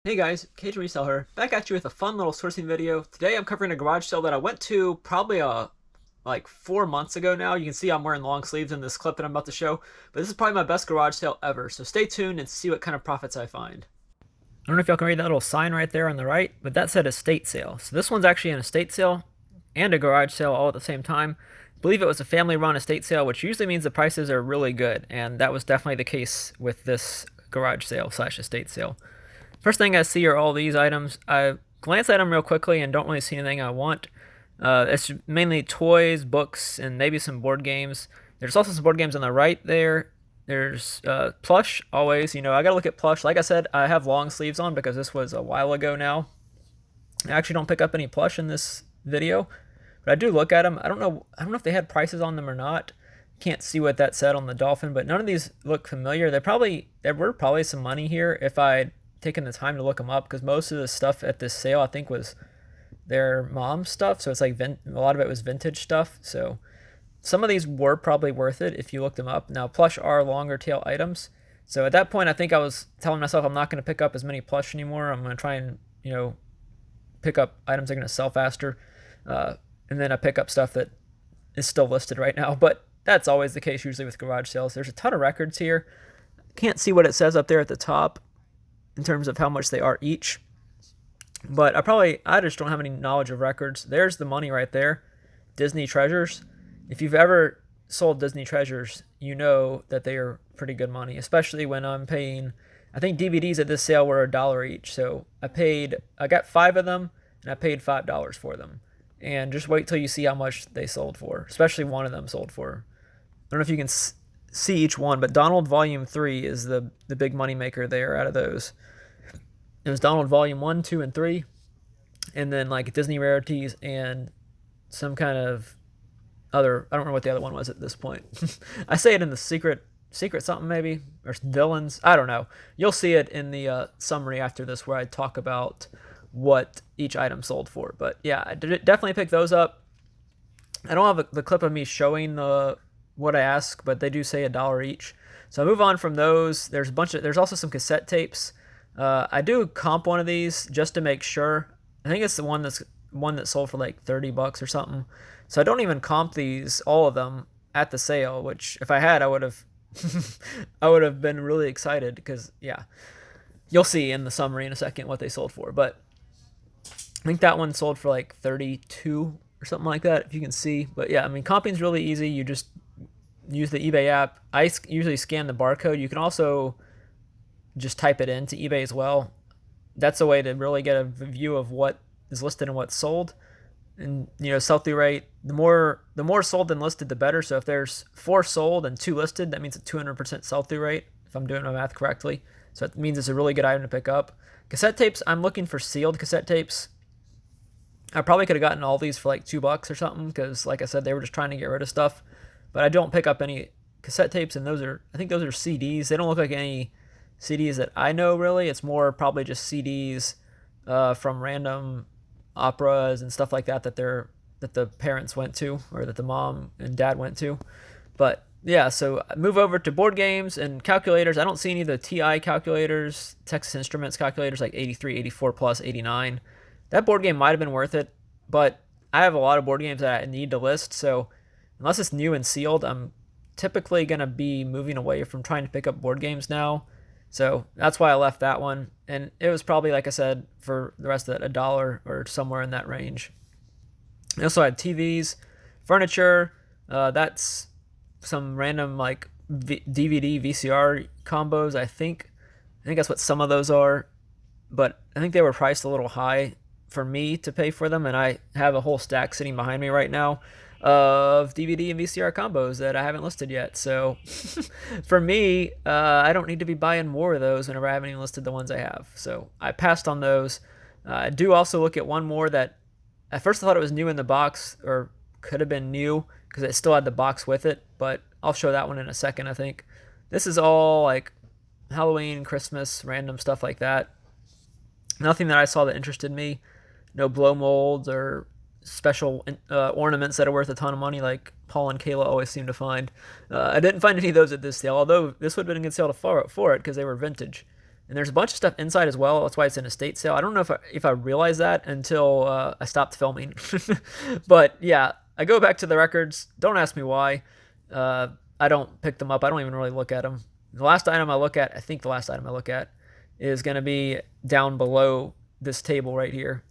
Hey guys, Cajun Reseller, back at you with a fun little sourcing video. Today I'm covering a garage sale that I went to probably like 4 months ago now. You can see I'm wearing long sleeves in this clip that I'm about to show, but this is probably my best garage sale ever, so stay tuned and see what kind of profits I find. I don't know if y'all can read that little sign right there on the right, but that said estate sale. So this one's actually an estate sale and a garage sale all at the same time. I believe it was a family-run estate sale, which usually means the prices are really good, and that was definitely the case with this garage sale slash estate sale. First thing I see are all these items. I glance at them real quickly and don't really see anything I want. It's mainly toys, books, and maybe some board games. There's also some board games on the right there. There's plush, always. I gotta look at plush. Like I said, I have long sleeves on because this was a while ago now. I actually don't pick up any plush in this video, but I do look at them. I don't know if they had prices on them or not. Can't see what that said on the dolphin, but none of these look familiar. There were probably some money here if I'd taken the time to look them up, because most of the stuff at this sale I think was their mom's stuff, so it's like a lot of it was vintage stuff. So some of these were probably worth it if you looked them up. Now plush are longer tail items, so at that point I think I was telling myself I'm not going to pick up as many plush anymore. I'm going to try and pick up items that are going to sell faster, and then I pick up stuff that is still listed right now. But that's always the case usually with garage sales. There's a ton of records here. Can't see what it says up there at the top in terms of how much they are each, but I just don't have any knowledge of records. There's the money right there. Disney treasures. If you've ever sold Disney treasures, you know that they are pretty good money, especially when I'm paying, I think DVDs at this sale were $1 each. So I got 5 of them and I paid $5 for them. And just wait till you see how much they sold for, especially one of them sold for. I don't know if you can see each one, but Donald Volume 3 is the big money maker there out of those. It was Donald Volume 1, 2, and 3, and then like Disney Rarities and some kind of other, I don't know what the other one was at this point. I say it in the secret something maybe, or villains, I don't know. You'll see it in the summary after this where I talk about what each item sold for. But yeah, I did definitely pick those up. I don't have the clip of me showing what I ask, but they do say $1 each. So I move on from those. There's also some cassette tapes. I do comp one of these just to make sure. I think it's the one that sold for like $30 or something. So I don't even comp all of them at the sale, which if I had, I would have I would have been really excited, because yeah, you'll see in the summary in a second what they sold for. But I think that one sold for like 32 or something like that, if you can see. But yeah, I mean, comping's really easy. You just use the eBay app. I usually scan the barcode. You can also just type it into eBay as well. That's a way to really get a view of what is listed and what's sold. And sell-through rate, the more sold than listed, the better. So if there's 4 sold and 2 listed, that means a 200% sell-through rate, if I'm doing my math correctly. So it means it's a really good item to pick up. Cassette tapes, I'm looking for sealed cassette tapes. I probably could have gotten all these for like $2 or something, because like I said, they were just trying to get rid of stuff. But I don't pick up any cassette tapes, and I think those are CDs. They don't look like any CDs that I know, really. It's more probably just CDs from random operas and stuff like that that the parents went to, or that the mom and dad went to. But yeah, so I move over to board games and calculators. I don't see any of the TI calculators, Texas Instruments calculators, like 83, 84 plus, 89. That board game might have been worth it, but I have a lot of board games that I need to list, so unless it's new and sealed, I'm typically going to be moving away from trying to pick up board games now. So that's why I left that one. And it was probably, like I said, for the rest of it, $1 or somewhere in that range. I also had TVs, furniture. That's some random like DVD, VCR combos, I think. I think that's what some of those are. But I think they were priced a little high for me to pay for them. And I have a whole stack sitting behind me right now of DVD and VCR combos that I haven't listed yet. So for me, I don't need to be buying more of those whenever I haven't even listed the ones I have. So I passed on those. I do also look at one more that at first I thought it was new in the box, or could have been new because it still had the box with it, but I'll show that one in a second, I think. This is all like Halloween, Christmas, random stuff like that. Nothing that I saw that interested me. No blow molds or special ornaments that are worth a ton of money, like Paul and Kayla always seem to find. I didn't find any of those at this sale, although this would have been a good sale for it because they were vintage. And there's a bunch of stuff inside as well. That's why it's an estate sale. I don't know if I realized that until I stopped filming. But yeah, I go back to the records. Don't ask me why. I don't pick them up. I don't even really look at them. The last item I look at, I think the last item I look at, is going to be down below this table right here.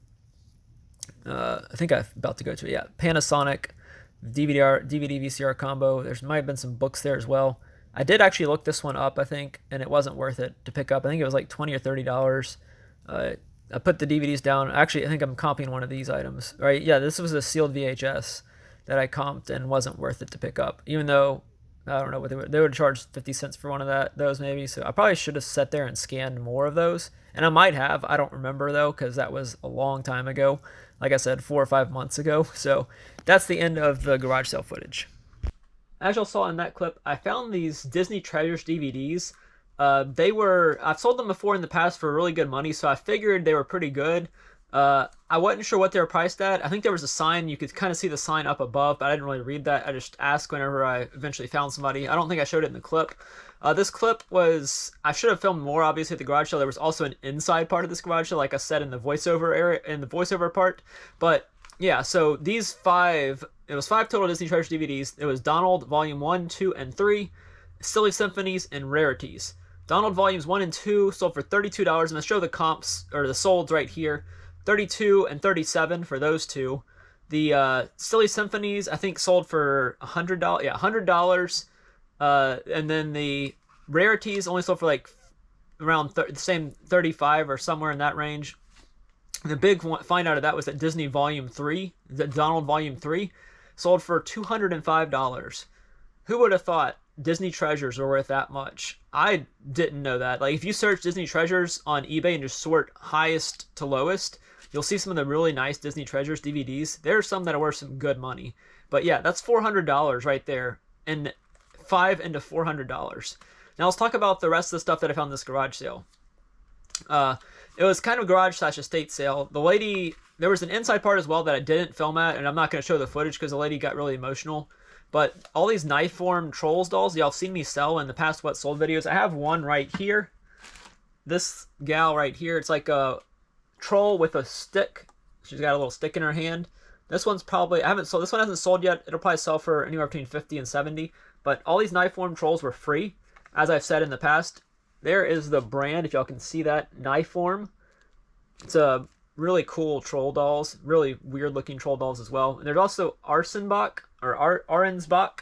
I think I'm about to go to it. Yeah, Panasonic DVD VCR combo. There's might have been some books there as well. I did actually look this one up, I think, and it wasn't worth it to pick up. I think it was like $20 or $30. I put the DVDs down. Actually, I think I'm comping one of these items. Right? Yeah, this was a sealed VHS that I comped and wasn't worth it to pick up, even though I don't know what they would charge 50 cents for one of those maybe. So I probably should have sat there and scanned more of those, and I might have. I don't remember though, because that was a long time ago. Like I said, 4 or 5 months ago. So that's the end of the garage sale footage. As y'all saw in that clip, I found these Disney Treasures DVDs. I've sold them before in the past for really good money, so I figured they were pretty good. I wasn't sure what they were priced at. I think there was a sign. You could kind of see the sign up above, but I didn't really read that. I just asked whenever I eventually found somebody. I don't think I showed it in the clip. This clip was, I should have filmed more, obviously, at the garage sale. There was also an inside part of this garage sale, like I said in the voiceover area, in the voiceover part. But yeah, so it was 5 total Disney Treasure DVDs. It was Donald Volume 1, 2, and 3, Silly Symphonies, and Rarities. Donald Volumes 1 and 2 sold for $32. I'm going to show the comps, or the solds right here. 32 and 37 for those two. The Silly Symphonies, I think, sold for $100. Yeah, $100. And then the Rarities only sold for like around the same 35 or somewhere in that range. The big find out of that was that Disney Volume 3, the Donald Volume 3, sold for $205. Who would have thought Disney Treasures were worth that much? I didn't know that. Like, if you search Disney Treasures on eBay and just sort highest to lowest, you'll see some of the really nice Disney Treasures DVDs. There's some that are worth some good money. But yeah, that's $400 right there. And 5 into $400. Now let's talk about the rest of the stuff that I found in this garage sale. It was kind of garage / estate sale. The lady, there was an inside part as well that I didn't film at, and I'm not going to show the footage because the lady got really emotional. But all these knife form Trolls dolls, y'all have seen me sell in the past What Sold videos. I have one right here. This gal right here, it's like a troll with a stick. She's got a little stick in her hand. This one's probably, this one hasn't sold yet. It'll probably sell for anywhere between 50 and 70. But all these knife form Trolls were free, as I've said in the past. There is the brand, if y'all can see that, knife form. It's a really cool troll dolls, really weird looking troll dolls as well. And there's also Arsenbach, or Arensbach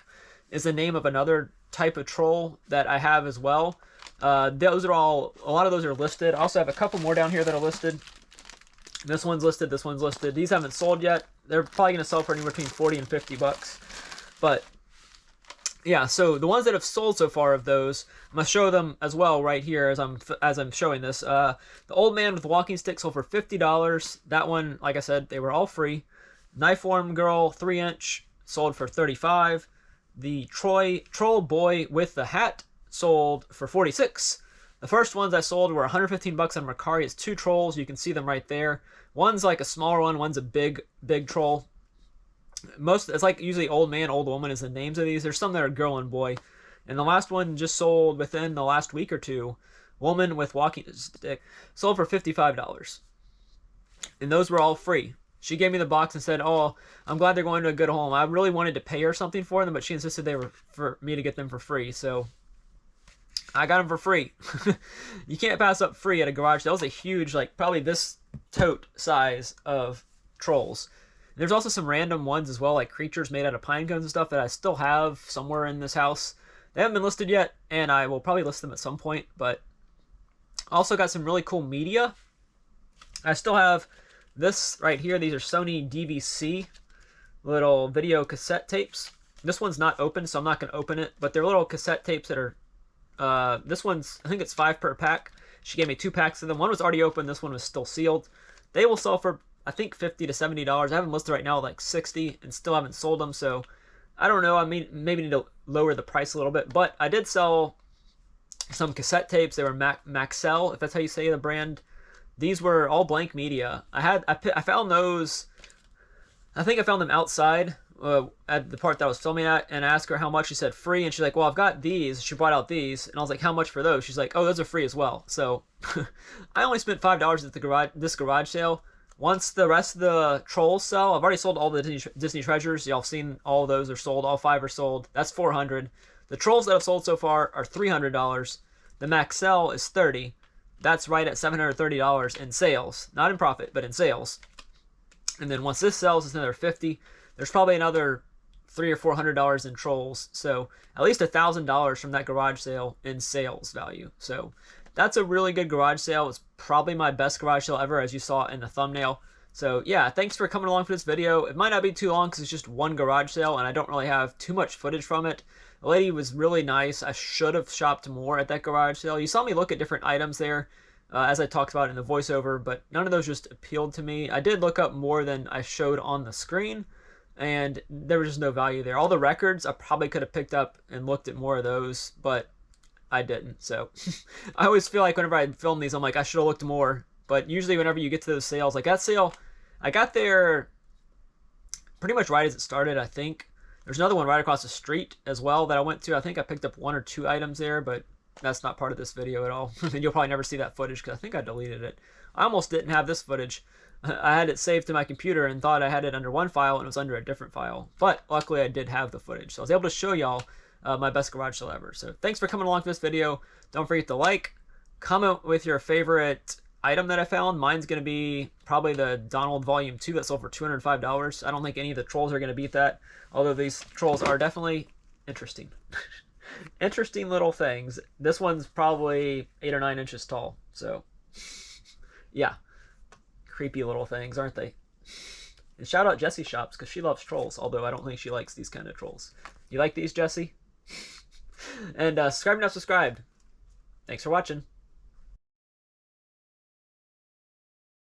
is the name of another type of troll that I have as well. Those are all, a lot of those are listed. I also have a couple more down here that are listed. This one's listed, this one's listed. These haven't sold yet. They're probably going to sell for anywhere between 40 and 50 bucks. But yeah, so the ones that have sold so far of those, I'm going to show them as well right here as I'm showing this. The Old Man with Walking Stick sold for $50. That one, like I said, they were all free. Knife Form Girl 3-inch sold for $35. The Troll Boy with the Hat sold for $46. The first ones I sold were 115 bucks on Mercari. It's 2 trolls. You can see them right there. One's like a smaller one. One's a big troll. It's like usually Old Man, Old Woman is the names of these. There's some that are girl and boy. And the last one just sold within the last week or two. Woman with Walking Stick sold for $55. And those were all free. She gave me the box and said, "Oh, I'm glad they're going to a good home." I really wanted to pay her something for them, but she insisted they were for me to get them for free. So I got them for free. You can't pass up free at a garage. That was a huge, like probably this tote size of trolls. There's also some random ones as well, like creatures made out of pine cones and stuff that I still have somewhere in this house. They haven't been listed yet, and I will probably list them at some point. But also got some really cool media. I still have this right here. These are Sony DVC little video cassette tapes. This one's not open, so I'm not going to open it. But they're little cassette tapes that are, this one's, I think it's 5 per pack. She gave me 2 packs of them. One was already open. This one was still sealed. They will sell for, I think, $50 to $70. I have them listed right now like $60 and still haven't sold them. So I don't know. I mean, maybe need to lower the price a little bit. But I did sell some cassette tapes. They were Maxell, if that's how you say the brand. These were all blank media. I found those. I think I found them outside at the part that I was filming at and asked her how much. She said free, and she's like, well, I've got these. She brought out these, and I was like, how much for those? She's like, oh, those are free as well. So I only spent $5 at the this garage sale. Once the rest of the trolls sell, I've already sold all the Disney treasures. Y'all seen all of those are sold. All 5 are sold. That's $400. The trolls that I've sold so far are $300. The max sell is $30. That's right at $730 in sales, not in profit, but in sales. And then once this sells, it's another $50. There's probably another $300 or $400 in trolls. So at least $1,000 from that garage sale in sales value. So that's a really good garage sale. It's probably my best garage sale ever, as you saw in the thumbnail. So yeah, thanks for coming along for this video. It might not be too long because it's just one garage sale and I don't really have too much footage from it. The lady was really nice. I should have shopped more at that garage sale. You saw me look at different items there. As I talked about in the voiceover, but none of those just appealed to me. I did look up more than I showed on the screen, and there was just no value there. All the records, I probably could have picked up and looked at more of those, but I didn't. So I always feel like whenever I film these, I'm like, I should have looked more. But usually whenever you get to those sales, like that sale, I got there pretty much right as it started, I think. There's another one right across the street as well that I went to. I think I picked up 1 or 2 items there, but that's not part of this video at all. And you'll probably never see that footage because I think I deleted it. I almost didn't have this footage. I had it saved to my computer and thought I had it under one file and it was under a different file. But luckily I did have the footage. So I was able to show y'all my best garage sale ever. So thanks for coming along for this video. Don't forget to like, comment with your favorite item that I found. Mine's going to be probably the Donald Volume 2 that sold for $205. I don't think any of the trolls are going to beat that. Although these trolls are definitely interesting. Interesting little things. This one's probably 8 or 9 inches tall. So, yeah. Creepy little things, aren't they? And shout out Jessie Shops, because she loves trolls. Although I don't think she likes these kind of trolls. You like these, Jessie? And subscribe if you're not subscribed. Thanks for watching.